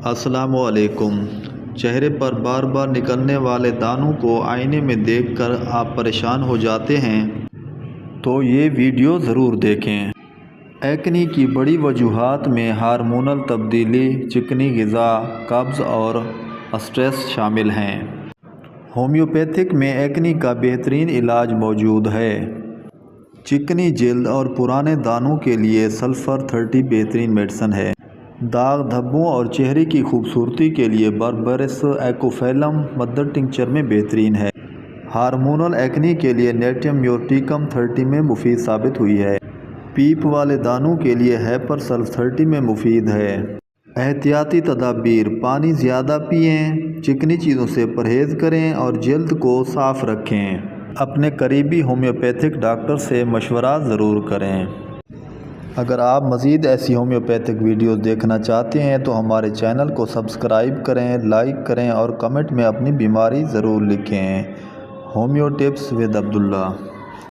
السلام علیکم۔ چہرے پر بار بار نکلنے والے دانوں کو آئینے میں دیکھ کر آپ پریشان ہو جاتے ہیں تو یہ ویڈیو ضرور دیکھیں۔ ایکنی کی بڑی وجوہات میں ہارمونل تبدیلی، چکنی غذا، قبض اور اسٹریس شامل ہیں۔ ہومیوپیتھک میں ایکنی کا بہترین علاج موجود ہے۔ چکنی جلد اور پرانے دانوں کے لیے سلفر 30 بہترین میڈیسن ہے۔ داغ دھبوں اور چہرے کی خوبصورتی کے لیے بربرس ایکوفیلم مدر ٹنکچر میں بہترین ہے۔ ہارمونل ایکنی کے لیے نیٹیم میورٹیکم 30 میں مفید ثابت ہوئی ہے۔ پیپ والے دانوں کے لیے ہیپر سلف 30 میں مفید ہے۔ احتیاطی تدابیر: پانی زیادہ پئیں، چکنی چیزوں سے پرہیز کریں اور جلد کو صاف رکھیں۔ اپنے قریبی ہومیوپیتھک ڈاکٹر سے مشورہ ضرور کریں۔ اگر آپ مزید ایسی ہومیوپیتھک ویڈیوز دیکھنا چاہتے ہیں تو ہمارے چینل کو سبسکرائب کریں، لائک کریں اور کمنٹ میں اپنی بیماری ضرور لکھیں۔ Homeo tips with Abdullah.